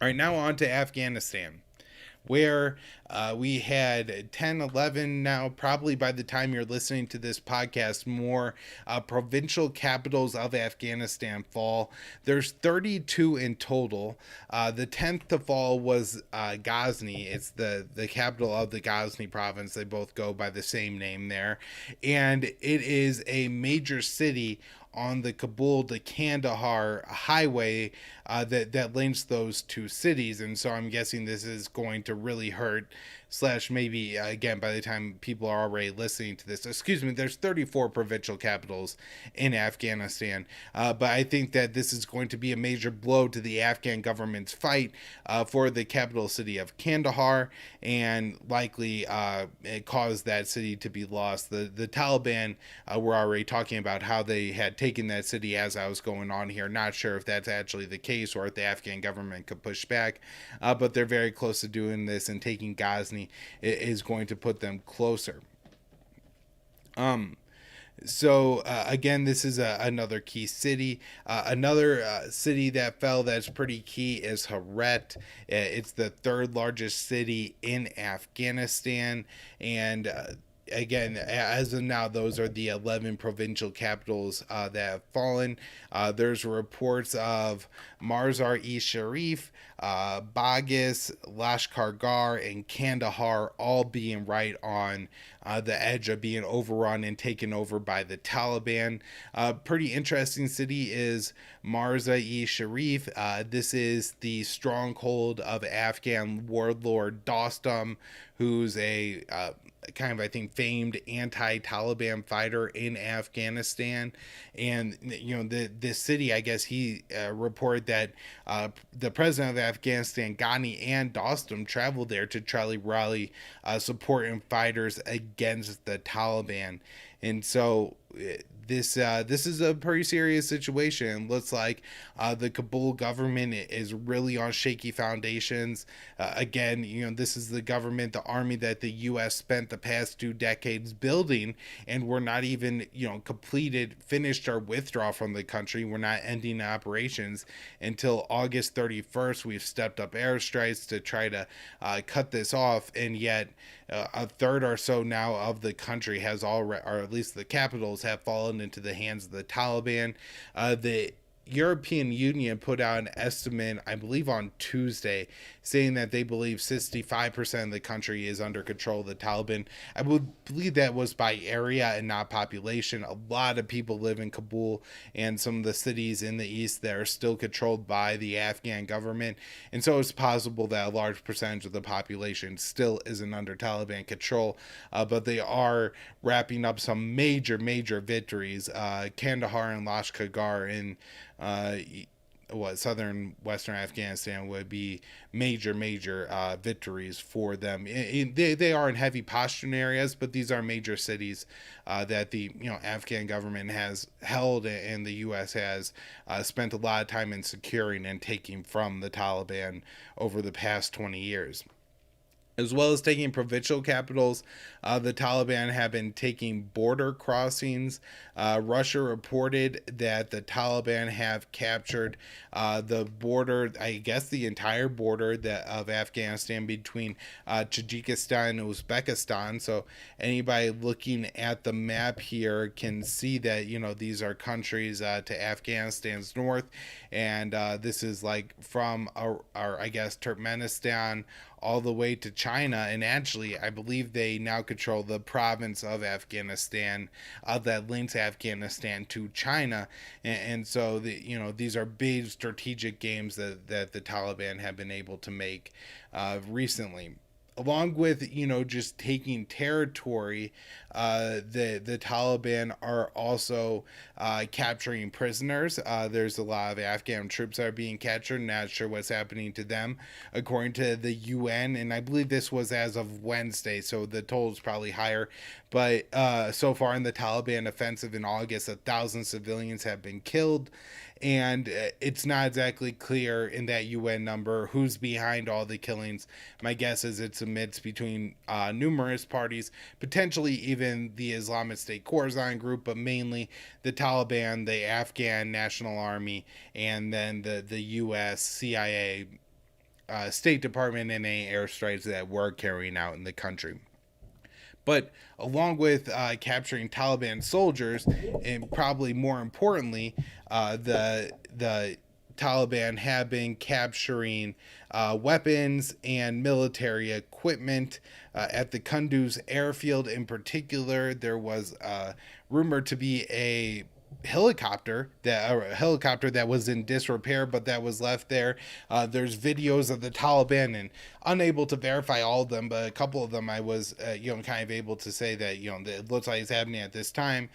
All right, now on to Afghanistan, where we had 10, 11 now, probably by the time you're listening to this podcast, more provincial capitals of Afghanistan fall. There's 32 in total. The 10th to fall was Ghazni. It's the capital of the Ghazni province. They both go by the same name there. And it is a major city on the Kabul to Kandahar highway that links those two cities, and so I'm guessing this is going to really hurt. Slash, maybe again, by the time people are already listening to this, excuse me, there's 34 provincial capitals in Afghanistan, but I think that this is going to be a major blow to the Afghan government's fight for the capital city of Kandahar, and likely it caused that city to be lost. The Taliban were already talking about how they had taken that city as I was going on here. Not sure if that's actually the case or if the Afghan government could push back, but they're very close to doing this, and taking Ghazni is going to put them closer. Again, this is another key city. Another city that fell that's pretty key is Harat. It's the third largest city in Afghanistan, and again, as of now, those are the 11 provincial capitals that have fallen. There's reports of Mazar-e-Sharif, Bagis, Lashkar-Gah, and Kandahar all being right on the edge of being overrun and taken over by the Taliban. Pretty interesting city is Mazar-e-Sharif. This is the stronghold of Afghan warlord Dostum, who's a kind of, I think, famed anti-Taliban fighter in Afghanistan. And this city, I guess he reported that the president of Afghanistan, Ghani, and Dostum traveled there to try to rally support and fighters against the Taliban. And so this is a pretty serious situation. It looks like the Kabul government is really on shaky foundations. Again, this is the government, the army that the U.S. spent the past 2 decades building, and we're not even finished our withdrawal from the country. We're not ending operations until August 31st. We've stepped up airstrikes to try to cut this off, and yet a third or so now of the country has already, or at least the capitals, have fallen into the hands of the Taliban. The European Union put out an estimate, I believe on Tuesday, saying that they believe 65% of the country is under control of the Taliban. I would believe that was by area and not population. A lot of people live in Kabul and some of the cities in the east that are still controlled by the Afghan government. And so it's possible that a large percentage of the population still isn't under Taliban control, but they are wrapping up some major, major victories. Kandahar and Lashkar in southern western Afghanistan would be major victories for them. They are in heavy Pashtun areas, but these are major cities that the Afghan government has held, and the U.S. has spent a lot of time in securing and taking from the Taliban over the past 20 years. As well as taking provincial capitals, the Taliban have been taking border crossings. Russia reported that the Taliban have captured the border, I guess the entire border of Afghanistan between Tajikistan and Uzbekistan. So anybody looking at the map here can see that these are countries to Afghanistan's north, and this is like from our I guess Turkmenistan all the way to China, and actually I believe they now control the province of Afghanistan that links Afghanistan to China, and so these are big strategic games that the Taliban have been able to make recently. Along with just taking territory, the Taliban are also capturing prisoners. There's a lot of Afghan troops that are being captured. Not sure what's happening to them, according to the UN, and I believe this was as of Wednesday, so the total is probably higher. But so far in the Taliban offensive in August, 1,000 civilians have been killed, and it's not exactly clear in that UN number who's behind all the killings. My guess is it's a mix between numerous parties, potentially even the Islamic State Khorasan group, but mainly the Taliban, the Afghan National Army, and then the U.S. CIA State Department and any airstrikes that were carrying out in the country. But along with capturing Taliban soldiers, and probably more importantly, the Taliban have been capturing weapons and military equipment at the Kunduz airfield. In particular, there was rumored to be a helicopter that was in disrepair but that was left there. There's videos of the Taliban, and unable to verify all of them, but a couple of them I was kind of able to say that it looks like it's happening at this time.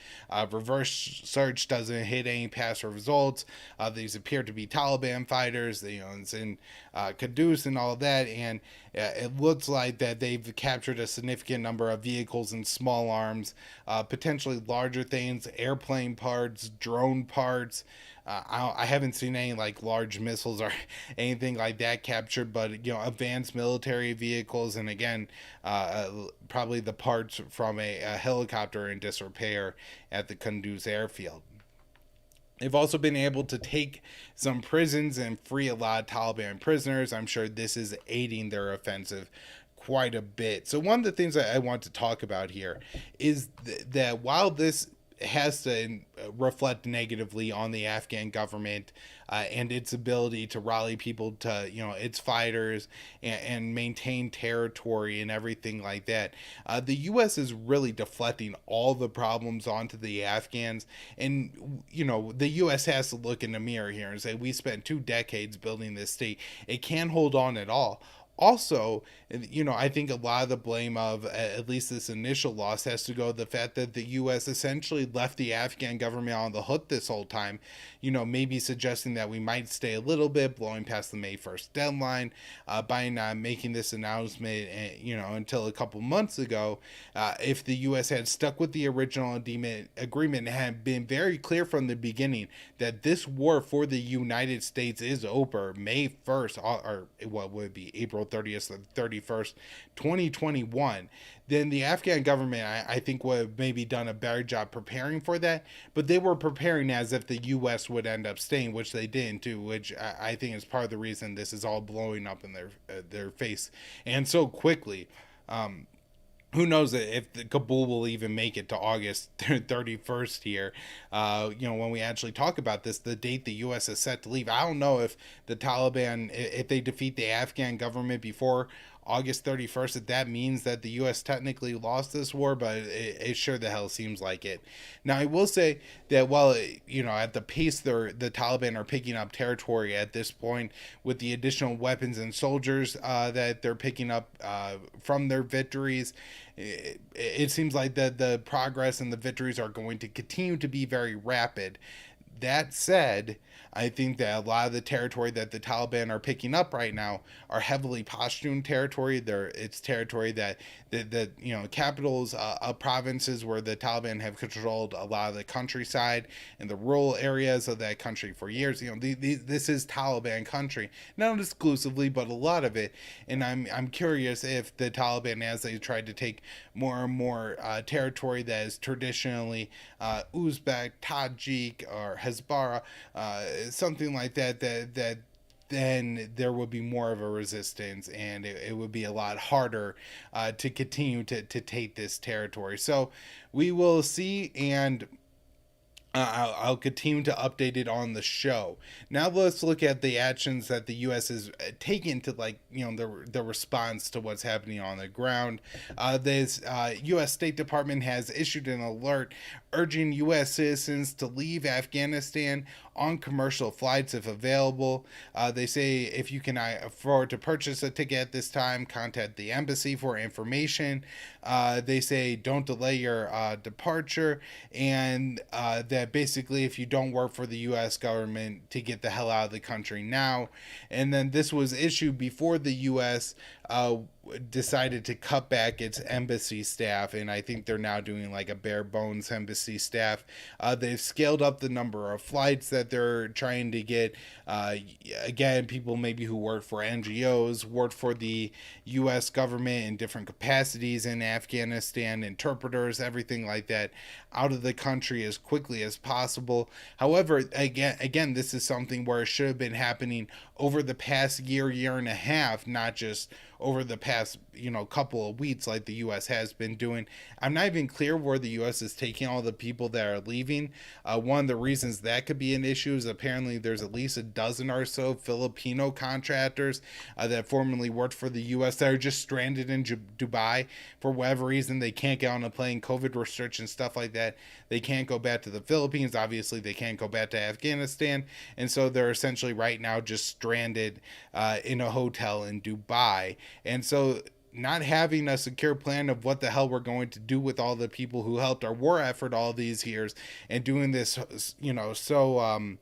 Reverse search doesn't hit any past results. These appear to be Taliban fighters. It's in Kunduz and all of that, and it looks like that they've captured a significant number of vehicles and small arms, potentially larger things, airplane parts, drone parts. I haven't seen any like large missiles or anything like that captured, but advanced military vehicles, and again, probably the parts from a helicopter in disrepair at the Kunduz airfield. They've also been able to take some prisons and free a lot of Taliban prisoners. I'm sure this is aiding their offensive quite a bit. So one of the things that I want to talk about here is that while this has to reflect negatively on the Afghan government and its ability to rally people to its fighters and maintain territory and everything like that, the U.S. is really deflecting all the problems onto the Afghans. And the U.S. has to look in the mirror here and say, we spent 2 decades building this state. It can't hold on at all. Also, I think a lot of the blame of at least this initial loss has to go to the fact that the U.S. essentially left the Afghan government on the hook this whole time, maybe suggesting that we might stay a little bit, blowing past the May 1st deadline, by not making this announcement, until a couple months ago. If the U.S. had stuck with the original agreement and had been very clear from the beginning that this war for the United States is over May 1st, or what would it be, April 30th or 31st, 2021, then the Afghan government, I think, would have maybe done a better job preparing for that. But they were preparing as if the U.S. would end up staying, which they didn't do, which I think is part of the reason this is all blowing up in their face and so quickly. Who knows if the Kabul will even make it to August 31st here. When we actually talk about this, the date the U.S. is set to leave. I don't know if the Taliban, if they defeat the Afghan government before August 31st, if that means that the U.S. technically lost this war, but it sure the hell seems like it. Now, I will say that while, at the pace the Taliban are picking up territory at this point, with the additional weapons and soldiers that they're picking up from their victories, it seems like the progress and the victories are going to continue to be very rapid. That said, I think that a lot of the territory that the Taliban are picking up right now are heavily Pashtun territory. It's territory that capitals of provinces where the Taliban have controlled a lot of the countryside and the rural areas of that country for years. This is Taliban country, not exclusively, but a lot of it. And I'm curious if the Taliban, as they tried to take more and more territory that is traditionally Uzbek, Tajik, or Hezbollah, something like that then there would be more of a resistance, and it would be a lot harder to continue to take this territory. So we will see, and I'll continue to update it on the show. Now let's look at the actions that the U.S. is taking to, the response to what's happening on the ground. This U.S. State Department has issued an alert urging U.S. citizens to leave Afghanistan on commercial flights if available. They say if you can afford to purchase a ticket at this time, contact the embassy for information. They say don't delay your departure, and that basically if you don't work for the U.S. government, to get the hell out of the country now. And then this was issued before the U.S. decided to cut back its embassy staff, and I think they're now doing like a bare bones embassy staff. They've scaled up the number of flights that they're trying to get. Uh, Again, people maybe who work for NGOs, work for the U.S. government in different capacities in Afghanistan, interpreters, everything like that, out of the country as quickly as possible. However, again, this is something where it should have been happening over the past year and a half, not just over the past couple of weeks like the U.S. has been doing. I'm not even clear where the U.S. is taking all the people that are leaving. One of the reasons that could be an issue is apparently there's at least a dozen or so Filipino contractors that formerly worked for the U.S. that are just stranded in Dubai for whatever reason. They can't get on a plane, COVID restrictions, stuff like that. They can't go back to the Philippines. Obviously, they can't go back to Afghanistan, and so they're essentially right now just stranded in a hotel in Dubai. And so not having a secure plan of what the hell we're going to do with all the people who helped our war effort all these years, and doing this, so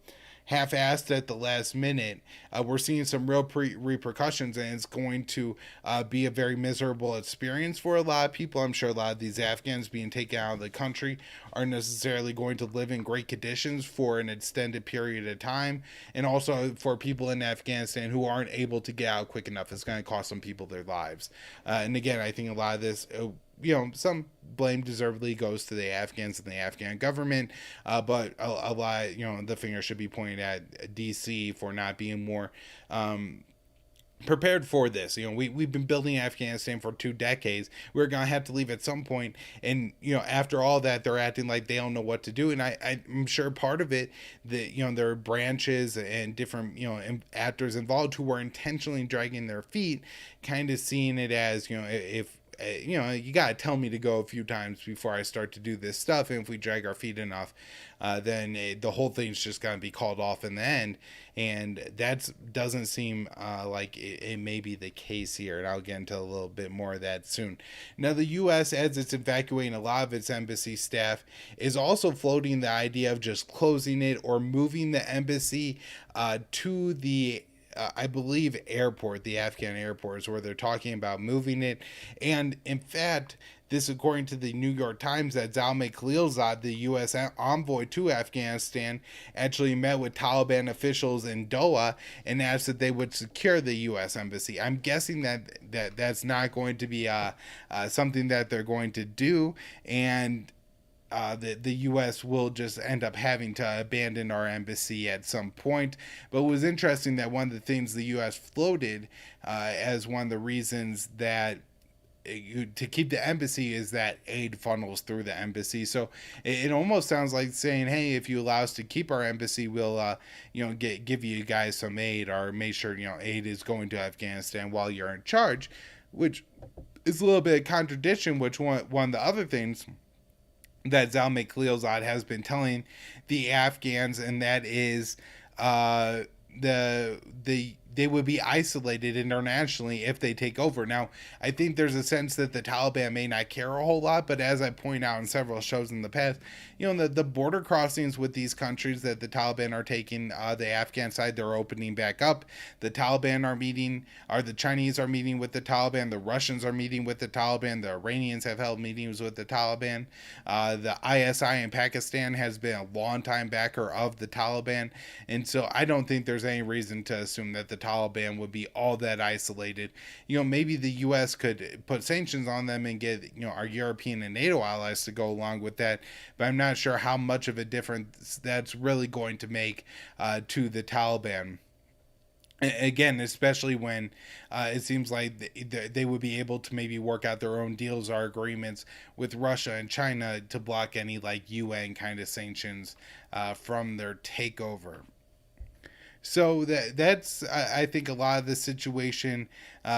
half-assed at the last minute, we're seeing some real repercussions, and it's going to be a very miserable experience for a lot of people. I'm sure a lot of these Afghans being taken out of the country aren't necessarily going to live in great conditions for an extended period of time, and also for people in Afghanistan who aren't able to get out quick enough, it's going to cost some people their lives. And again, I think a lot of this, some blame deservedly goes to the Afghans and the Afghan government, but a lot, the finger should be pointed at DC for not being more prepared for this. We've been building Afghanistan for 2 decades. We're going to have to leave at some point. And, after all that, they're acting like they don't know what to do. And I'm sure part of it, there are branches and different, actors involved who were intentionally dragging their feet, kind of seeing it as, if you got to tell me to go a few times before I start to do this stuff. And if we drag our feet enough, then the whole thing's just going to be called off in the end. And that doesn't seem like it may be the case here. And I'll get into a little bit more of that soon. Now, the U.S., as it's evacuating a lot of its embassy staff, is also floating the idea of just closing it or moving the embassy to the I believe airport, the Afghan airport, is where they're talking about moving it. And in fact, this according to the New York Times, that Zalmay Khalilzad, the U.S. envoy to Afghanistan, actually met with Taliban officials in Doha and asked that they would secure the U.S. embassy. I'm guessing that's not going to be something that they're going to do, and the U.S. will just end up having to abandon our embassy at some point. But it was interesting that one of the things the U.S. floated as one of the reasons that to keep the embassy is that aid funnels through the embassy. So it almost sounds like saying, hey, if you allow us to keep our embassy, we'll give you guys some aid, or make sure aid is going to Afghanistan while you're in charge, which is a little bit of contradiction. Which one of the other things that Zalmay Khalilzad has been telling the Afghans, and that is they would be isolated internationally if they take over. Now, I think there's a sense that the Taliban may not care a whole lot, but as I point out in several shows in the past, the border crossings with these countries that the Taliban are taking, the Afghan side, they're opening back up. The Taliban are meeting, or the Chinese are meeting with the Taliban. The Russians are meeting with the Taliban. The Iranians have held meetings with the Taliban. The ISI in Pakistan has been a long-time backer of the Taliban. And so I don't think there's any reason to assume that the Taliban would be all that isolated. Maybe the U.S. could put sanctions on them and get, our European and NATO allies to go along with that. But I'm not sure how much of a difference that's really going to make to the Taliban. Again, especially when it seems like they would be able to maybe work out their own deals or agreements with Russia and China to block any like UN kind of sanctions from their takeover. So that's I think a lot of the situation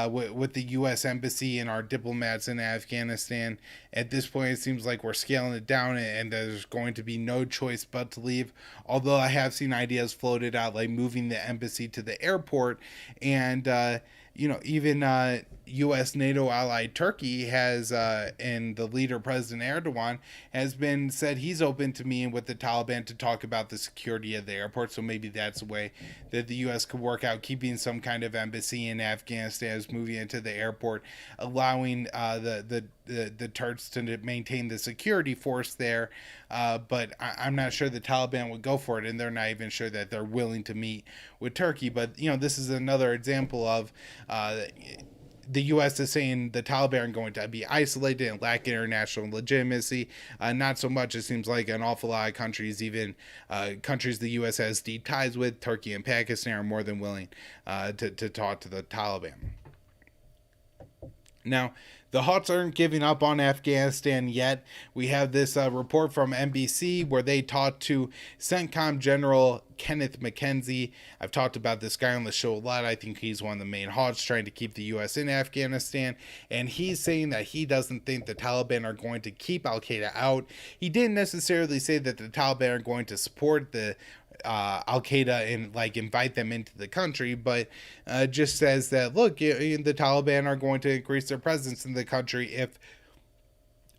with the U.S. Embassy and our diplomats in Afghanistan. At this point, it seems like we're scaling it down, and there's going to be no choice but to leave. Although I have seen ideas floated out like moving the embassy to the airport, and even U.S. NATO ally Turkey has, and the leader President Erdogan has been said he's open to meeting with the Taliban to talk about the security of the airport. So maybe that's a way that the U.S. could work out keeping some kind of embassy in Afghanistan as moving into the airport, allowing the Turks to maintain the security force there. But I'm not sure the Taliban would go for it, and they're not even sure that they're willing to meet with Turkey. But this is another example of the U.S. is saying the Taliban are going to be isolated and lack international legitimacy. Not so much. It seems like an awful lot of countries, even countries the U.S. has deep ties with, Turkey and Pakistan, are more than willing to talk to the Taliban. Now, the Huts aren't giving up on Afghanistan yet. We have this report from NBC where they talked to CENTCOM General Kenneth McKenzie. I've talked about this guy on the show a lot. I think he's one of the main Huts trying to keep the U.S. in Afghanistan. And he's saying that he doesn't think the Taliban are going to keep al-Qaeda out. He didn't necessarily say that the Taliban are going to support the al-Qaeda and invite them into the country, but just says that, look, the Taliban are going to increase their presence in the country if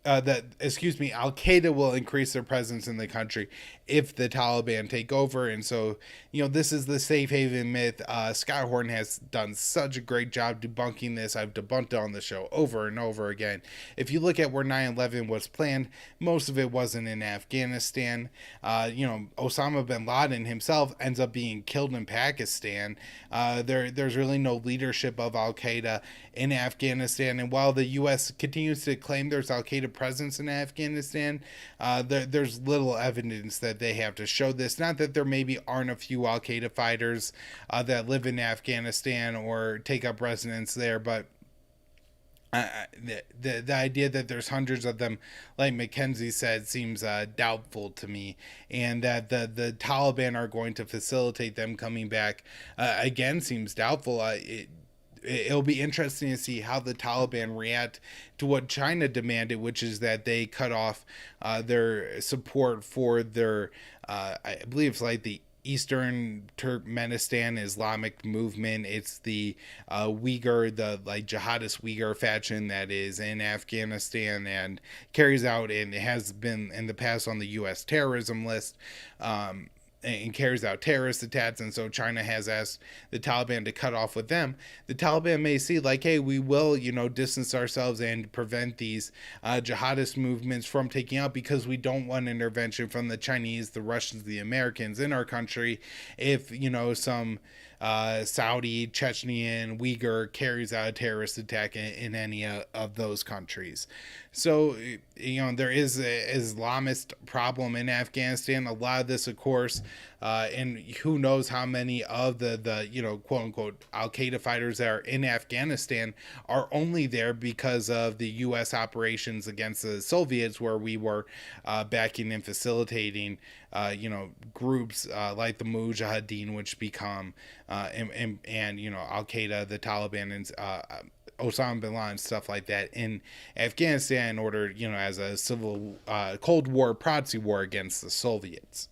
Al-Qaeda will increase their presence in the country if the Taliban take over. And so, this is the safe haven myth. Scott Horton has done such a great job debunking this. I've debunked it on the show over and over again. If you look at where 9/11 was planned, most of it wasn't in Afghanistan. Osama bin Laden himself ends up being killed in Pakistan. There's really no leadership of Al-Qaeda in Afghanistan. And while the U.S. continues to claim there's Al-Qaeda presence in Afghanistan, there's little evidence that they have to show this. Not that there maybe aren't a few Al-Qaeda fighters that live in Afghanistan or take up residence there, but the idea that there's hundreds of them, like McKenzie said, seems doubtful to me, and that the Taliban are going to facilitate them coming back again seems doubtful. It'll be interesting to see how the Taliban react to what China demanded, which is that they cut off their support for their, I believe it's like the Eastern Turkmenistan Islamic movement. It's the Uyghur, the jihadist Uyghur faction that is in Afghanistan and carries out, and it has been in the past on the U.S. terrorism list. And carries out terrorist attacks, and so China has asked the Taliban to cut off with them. The Taliban may see hey, we will, distance ourselves and prevent these jihadist movements from taking out, because we don't want intervention from the Chinese, the Russians, the Americans in our country. If, some Saudi, Chechenian, Uyghur carries out a terrorist attack in any of those countries. So, there is an Islamist problem in Afghanistan. A lot of this, of course, and who knows how many of the quote unquote Al-Qaeda fighters that are in Afghanistan are only there because of the U.S. operations against the Soviets, where we were backing and facilitating groups like the Mujahideen, which become and Al-Qaeda, the Taliban, and Osama bin Laden, stuff like that in Afghanistan in order, as a civil Cold War proxy war against the Soviets.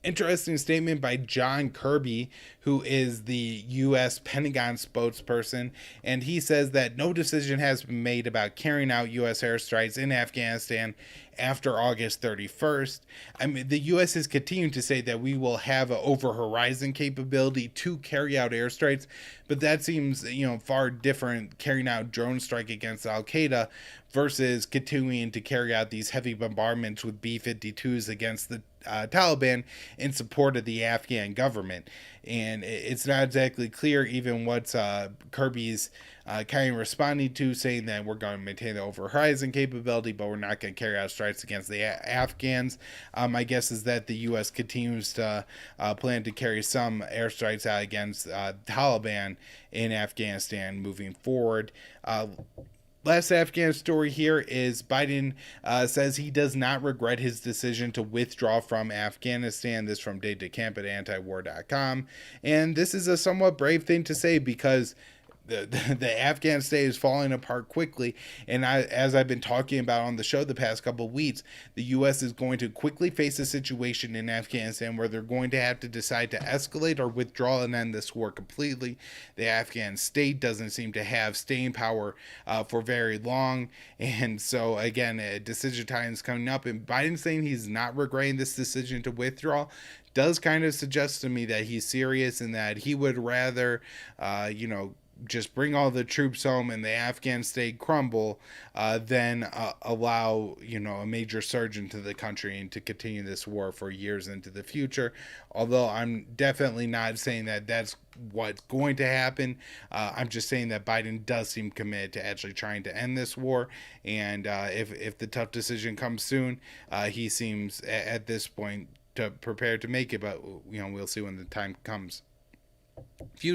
Interesting statement by John Kirby, who is the U.S. Pentagon spokesperson, and he says that no decision has been made about carrying out U.S. airstrikes in Afghanistan after August 31st. I mean, the U.S. is continuing to say that we will have an over-horizon capability to carry out airstrikes, but that seems, far different, carrying out drone strike against Al-Qaeda versus continuing to carry out these heavy bombardments with B-52s against the Taliban in support of the Afghan government. And it's not exactly clear even what Kirby's kind of responding to, saying that we're going to maintain the over-horizon capability, but we're not going to carry out strikes against the Afghans. My guess is that the U.S. continues to plan to carry some airstrikes out against Taliban in Afghanistan moving forward. Last Afghan story here is Biden says he does not regret his decision to withdraw from Afghanistan. This from Dave DeCamp at antiwar.com. And this is a somewhat brave thing to say, because the Afghan state is falling apart quickly, and as I've been talking about on the show the past couple of weeks, the U.S. is going to quickly face a situation in Afghanistan where they're going to have to decide to escalate or withdraw and end this war completely. The Afghan state doesn't seem to have staying power for very long, and so again, decision time is coming up, and Biden's saying he's not regretting this decision to withdraw does kind of suggest to me that he's serious and that he would rather, just bring all the troops home and the Afghan state crumble, than allow a major surge into the country and to continue this war for years into the future. Although I'm definitely not saying that that's what's going to happen. I'm just saying that Biden does seem committed to actually trying to end this war, and if the tough decision comes soon, he seems at this point to prepare to make it. But we'll see when the time comes. Few